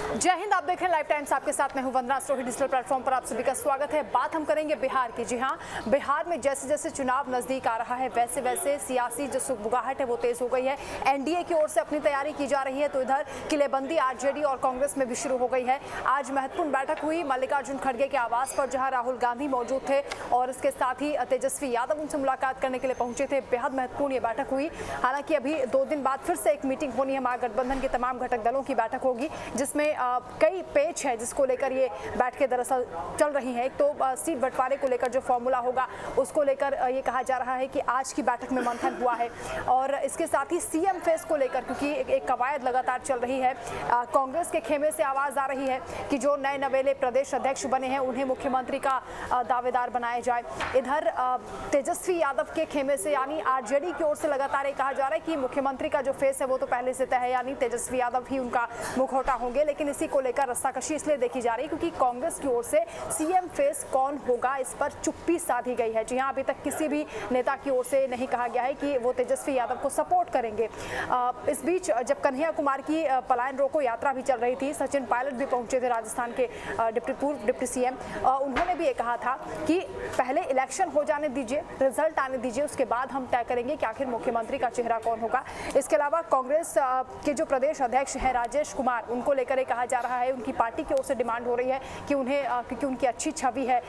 जय हिंद। आप देख रहे हैं लाइव टाइम्स, आपके साथ मैं हूं वंदना। स्टोरी डिजिटल प्लेटफॉर्म पर आप सभी का स्वागत है। बात हम करेंगे बिहार की। जी हां, बिहार में जैसे जैसे चुनाव नजदीक आ रहा है वैसे वैसे सियासी जो सुगबुगाहट है वो तेज हो गई है। एनडीए की ओर से अपनी तैयारी की जा रही है तो इधर किलेबंदी आरजेडी और कांग्रेस में भी शुरू हो गई है। आज महत्वपूर्ण बैठक हुई मल्लिकार्जुन खड़गे के आवास पर, जहां राहुल गांधी मौजूद थे और इसके साथ ही तेजस्वी यादव उनसे मुलाकात करने के लिए पहुंचे थे। बेहद महत्वपूर्ण ये बैठक हुई। हालांकि अभी 2 दिन बाद फिर से एक मीटिंग होनी है, महागठबंधन के तमाम घटक दलों की बैठक होगी, जिसमें कई पेच है जिसको लेकर ये बैठकें दरअसल चल रही हैं। एक तो सीट बंटवारे को लेकर जो फॉर्मूला होगा उसको लेकर ये कहा जा रहा है कि आज की बैठक में मंथन हुआ है, और इसके साथ ही सीएम फेस को लेकर, क्योंकि एक कवायद लगातार चल रही है। कांग्रेस के खेमे से आवाज आ रही है कि जो नए नवेले प्रदेश अध्यक्ष बने हैं उन्हें मुख्यमंत्री का दावेदार बनाया जाए। इधर तेजस्वी यादव के खेमे से यानी आरजेडी की ओर से लगातार ये कहा जा रहा है कि मुख्यमंत्री का जो फेस है वो तो पहले से तय है, यानी तेजस्वी यादव ही उनका मुखौटा होंगे। लेकिन इसी को लेकर रस्साकशी इसलिए देखी जा रही है क्योंकि कांग्रेस की ओर से सीएम फेस कौन होगा इस पर चुप्पी साधी गई है। जी हां, अभी तक किसी भी नेता की ओर से नहीं कहा गया है कि वो तेजस्वी यादव को सपोर्ट करेंगे। इस बीच जब कन्हैया कुमार की पलायन रोको यात्रा भी चल रही थी, सचिन पायलट भी पहुंचे थे राजस्थान के पूर्व डिप्टी सीएम। उन्होंने भी ये कहा था कि पहले इलेक्शन हो जाने दीजिए, रिजल्ट आने दीजिए, उसके बाद हम तय करेंगे कि आखिर मुख्यमंत्री का चेहरा कौन होगा। इसके अलावा कांग्रेस के जो प्रदेश अध्यक्ष हैं राजेश कुमार, उनको लेकर कहा जा रहा है, उनकी पार्टी की ओर से डिमांड हो रही है कि उन्हें, क्योंकि उनकी अच्छी छवि है,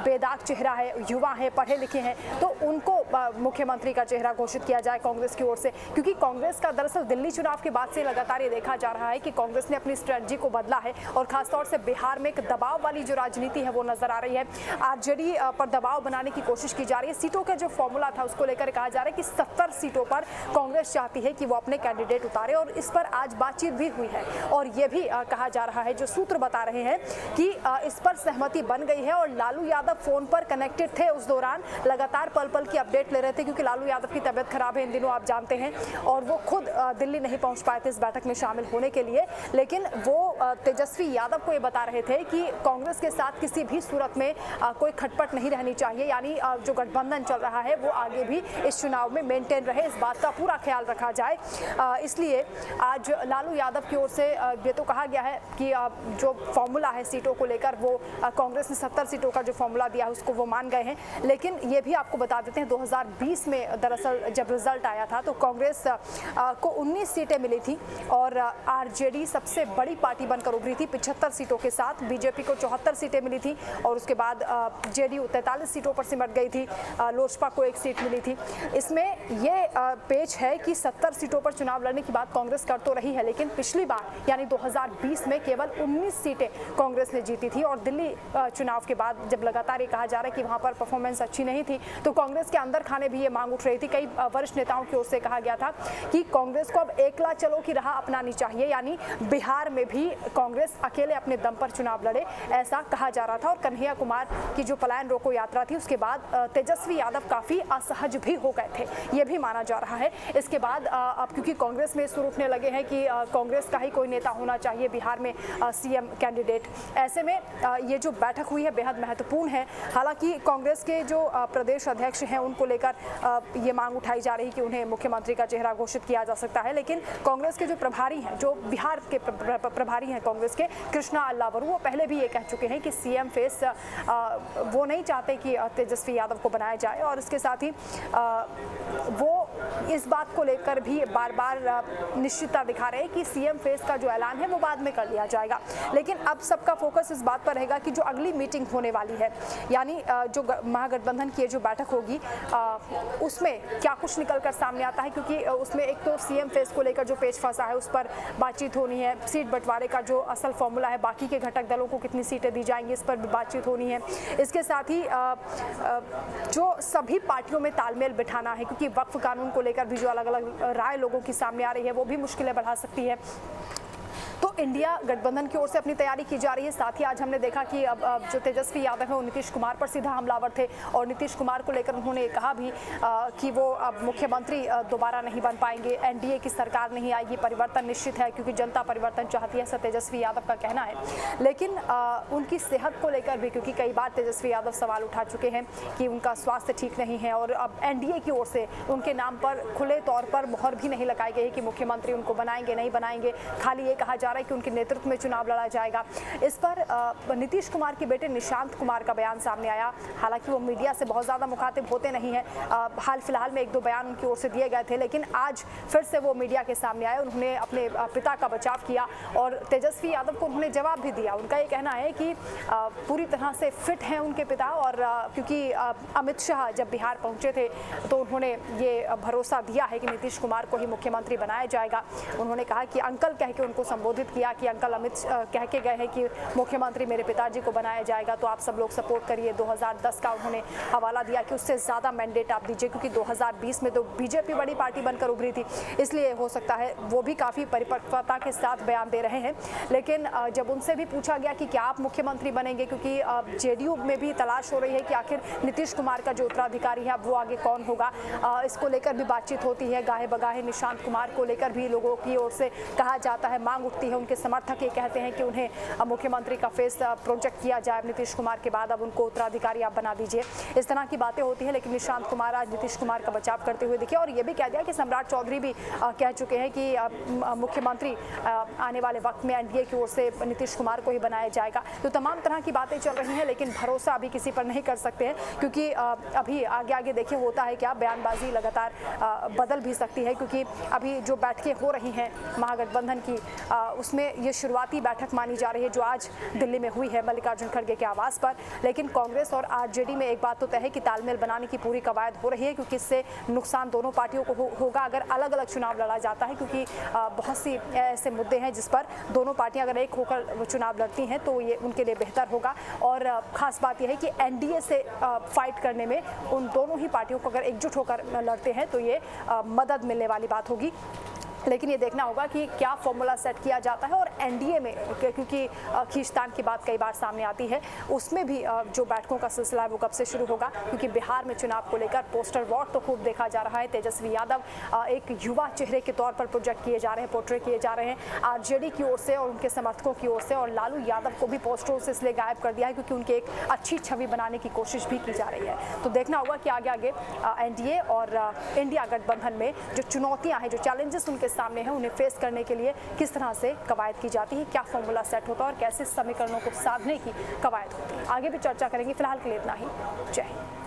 बेदाग चेहरा है, युवा है, पढ़े लिखे हैं, तो उनको मुख्यमंत्री का चेहरा घोषित किया जाए कांग्रेस की ओर से। क्योंकि कांग्रेस का दरअसल दिल्ली चुनाव के बाद से लगातार ये देखा जा रहा है कि कांग्रेस ने अपनी स्ट्रेटजी को बदला है और खासतौर से बिहार में एक दबाव वाली जो राजनीति है वो नजर आ रही है। आरजेडी पर दबाव बनाने की कोशिश की जा रही है। सीटों का जो फॉर्मूला था उसको लेकर कहा जा रहा है कि 70 सीटों पर कांग्रेस चाहती है कि वो अपने कैंडिडेट उतारे, और इस पर आज बातचीत भी हुई है। और ये भी कहा जा रहा है, जो सूत्र बता रहे हैं कि इस पर सहमति बन गई है। और लालू यादव फोन पर कनेक्टेड थे उस दौरान, लगातार पल पल की अपडेट ले रहे थे, क्योंकि लालू यादव की तबीयत खराब है इन दिनों, आप जानते हैं, और वो खुद दिल्ली नहीं पहुंच पाए थे इस बैठक में शामिल होने के लिए। लेकिन वो तेजस्वी यादव को ये बता रहे थे कि कांग्रेस के साथ किसी भी सूरत में कोई खटपट नहीं रहनी चाहिए, यानी जो गठबंधन चल रहा है वो आगे भी इस चुनाव में मेंटेन रहे, इस बात का पूरा ख्याल रखा जाए। इसलिए आज लालू यादव की ओर से ये तो कहा गया है कि जो फॉर्मूला है सीटों को लेकर, वो कांग्रेस ने 70 सीटों का जो फॉर्मूला दिया है उसको वो मान गए हैं। लेकिन ये भी आपको बता देते हैं, 2020 में दरअसल जब रिजल्ट आया था तो कांग्रेस को 19 सीटें मिली थी और आरजेडी सबसे बड़ी पार्टी बनकर उभरी थी 75 सीटों के साथ। बीजेपी को 74 सीटें मिली थी और उसके बाद जेडीयू 43 सीटों पर सिमट गई थी, लोजपा को 1 सीट मिली थी। इसमें ये पेच है कि 70 सीटों पर चुनाव लड़ने की बात कांग्रेस कर तो रही है, लेकिन पिछली बार यानी 2020 में केवल 19 सीटें कांग्रेस ने जीती थी। और दिल्ली चुनाव के बाद जब लगातार ये कहा जा रहा है कि वहां पर परफॉर्मेंस अच्छी नहीं थी, तो कांग्रेस के अंदर खाने भी ये मांग उठ रही थी। कई वरिष्ठ नेताओं की ओर से कहा गया था कि कांग्रेस को अब एकला चलो की राह अपनानी चाहिए, यानी बिहार में भी कांग्रेस अकेले अपने दम पर चुनाव लड़े, ऐसा कहा जा रहा था। और कन्हैया कुमार की जो पलायन रोको यात्रा थी उसके बाद तेजस्वी यादव काफी असहज भी हो गए थे, ये भी माना जा रहा है। इसके बाद अब क्योंकि कांग्रेस में सुर उठने लगे हैं कि कांग्रेस का ही कोई नेता होना चाहिए बिहार में सीएम कैंडिडेट, ऐसे में ये जो बैठक हुई है बेहद महत्वपूर्ण है। हालांकि कांग्रेस के जो प्रदेश अध्यक्ष हैं उनको लेकर ये मांग उठाई जा रही कि उन्हें मुख्यमंत्री का चेहरा घोषित किया जा सकता है। लेकिन कांग्रेस के जो प्रभारी हैं, जो बिहार के प्रभारी हैं कांग्रेस के, कृष्णा अल्लावरू, वो पहले भी ये कह चुके हैं कि सीएम फेस वो नहीं चाहते कि तेजस्वी यादव को बनाया जाए। और इसके साथ ही वो इस बात को लेकर भी बार बार निश्चितता दिखा रहे हैं कि सीएम फेस का जो ऐलान है वो बाद में कर लिया जाएगा। लेकिन अब सबका फोकस इस बात पर रहेगा कि जो अगली मीटिंग होने वाली है, यानी जो महागठबंधन की जो बैठक होगी उसमें क्या कुछ निकल कर सामने आता है, क्योंकि उसमें एक तो सीएम फेस को लेकर जो पेच फंसा है उस पर बातचीत होनी है, सीट बंटवारे का जो असल फॉर्मूला है, बाकी के घटक दलों को कितनी सीटें दी जाएंगी इस पर भी बातचीत होनी है। इसके साथ ही जो सभी पार्टियों में तालमेल बिठाना है, क्योंकि वक्फ कानून को लेकर भी जो अलग अलग राय लोगों की सामने आ रही है वो भी मुश्किलें बढ़ा सकती है। तो इंडिया गठबंधन की ओर से अपनी तैयारी की जा रही है। साथ ही आज हमने देखा कि अब जो तेजस्वी यादव है वो नीतीश कुमार पर सीधा हमलावर थे और नीतीश कुमार को लेकर उन्होंने कहा भी कि वो अब मुख्यमंत्री दोबारा नहीं बन पाएंगे, एनडीए की सरकार नहीं आएगी, परिवर्तन निश्चित है क्योंकि जनता परिवर्तन चाहती है, ऐसा तेजस्वी यादव का कहना है। लेकिन उनकी सेहत को लेकर भी, क्योंकि कई बार तेजस्वी यादव सवाल उठा चुके हैं कि उनका स्वास्थ्य ठीक नहीं है और अब एनडीए की ओर से उनके नाम पर खुले तौर पर मोहर भी नहीं लगाई गई कि मुख्यमंत्री उनको बनाएंगे नहीं बनाएंगे। खाली ये कहा जा रहा है कि उनके नेतृत्व में चुनाव लड़ा जाएगा। इस पर नीतीश कुमार के बेटे निशांत कुमार का बयान सामने आया। हालांकि वो मीडिया से बहुत ज़्यादा मुखातिब होते नहीं हैं, हाल फिलहाल में 1-2 बयान उनकी ओर से दिए गए थे, लेकिन आज फिर से वो मीडिया के सामने आए। उन्होंने अपने पिता का बचाव किया और तेजस्वी यादव को उन्होंने जवाब भी दिया। उनका ये कहना है कि पूरी तरह से फिट हैं उनके पिता, और क्योंकि अमित शाह जब बिहार पहुंचे थे तो उन्होंने ये भरोसा दिया है कि नीतीश कुमार को ही मुख्यमंत्री बनाया जाएगा। उन्होंने कहा कि अंकल कह के उनको संबोधित किया कि अंकल अमित कह के गए हैं कि मुख्यमंत्री मेरे पिताजी को बनाया जाएगा, तो आप सब लोग सपोर्ट करिए। 2010 का उन्होंने हवाला दिया कि उससे ज़्यादा मैंडेट आप दीजिए, क्योंकि 2020 में तो बीजेपी बड़ी पार्टी बनकर उभरी थी, इसलिए हो सकता है वो भी काफ़ी परिपक्वता के साथ बयान दे रहे हैं। लेकिन जब उनसे भी पूछा गया कि क्या आप मुख्यमंत्री बनेंगे, क्योंकि जेडीयू में भी तलाश हो रही है कि आखिर नीतीश कुमार का जो उत्तराधिकारी है वो आगे कौन होगा, इसको लेकर भी बातचीत होती है। गाहे बगाहे निशांत कुमार को लेकर भी लोगों की ओर से कहा जाता है, मांग उठती है। उनके समर्थक ये कहते हैं कि उन्हें मुख्यमंत्री का फेस प्रोजेक्ट किया जाए नीतीश कुमार के बाद, अब उनको उत्तराधिकारी आप बना दीजिए। इस तरह की बातें होती हैं। लेकिन निशांत कुमार आज नीतीश कुमार का बचाव करते हुए दिखे और ये भी कह दिया कि सम्राट चौधरी भी कह चुके हैं कि मुख्यमंत्री आने वाले वक्त में एनडीए की ओर से नीतीश कुमार को ही बनाया जाएगा। तो तमाम तरह की बातें चल रही हैं, लेकिन भरोसा अभी किसी पर नहीं कर सकते हैं, क्योंकि अभी आगे आगे देखिए होता है क्या, बयानबाजी लगातार बदल भी सकती है। क्योंकि अभी जो बैठकें हो रही हैं महागठबंधन की, उसमें ये शुरुआती बैठक मानी जा रही है जो आज दिल्ली में हुई है मल्लिकार्जुन खड़गे के आवास पर। लेकिन कांग्रेस और आरजेडी में एक बात तो तय है कि तालमेल बनाने की पूरी कवायद हो रही है, क्योंकि इससे नुकसान दोनों पार्टियों को होगा अगर अलग अलग चुनाव लड़ा जाता है। क्योंकि बहुत सी ऐसे मुद्दे हैं जिस पर दोनों पार्टियां अगर एक होकर चुनाव लड़ती हैं तो ये उनके लिए बेहतर होगा। और खास बात यह है कि एनडीए से फाइट करने में उन दोनों ही पार्टियों को अगर एकजुट होकर लड़ते हैं तो ये मदद मिलने वाली बात होगी। लेकिन ये देखना होगा कि क्या फॉर्मूला सेट किया जाता है, और एनडीए में क्योंकि खींचतान की बात कई बार सामने आती है, उसमें भी जो बैठकों का सिलसिला है वो कब से शुरू होगा। क्योंकि बिहार में चुनाव को लेकर पोस्टर वॉर तो खूब देखा जा रहा है। तेजस्वी यादव एक युवा चेहरे के तौर पर प्रोजेक्ट किए जा रहे हैं, पोर्ट्रे किए जा रहे हैं आरजेडी की ओर से और उनके समर्थकों की ओर से, और लालू यादव को भी पोस्टरों से इसलिए गायब कर दिया है क्योंकि उनकी एक अच्छी छवि बनाने की कोशिश भी की जा रही है। तो देखना होगा कि आगे आगे एनडीए और इंडिया गठबंधन में जो चुनौतियाँ हैं, जो चैलेंजेस उनके सामने हैं, उन्हें फेस करने के लिए किस तरह से कवायद की जाती है, क्या फॉर्मूला सेट होता है और कैसे समीकरणों को साधने की कवायद होती है। आगे भी चर्चा करेंगे। फिलहाल के लिए इतना ही। जय हिंद।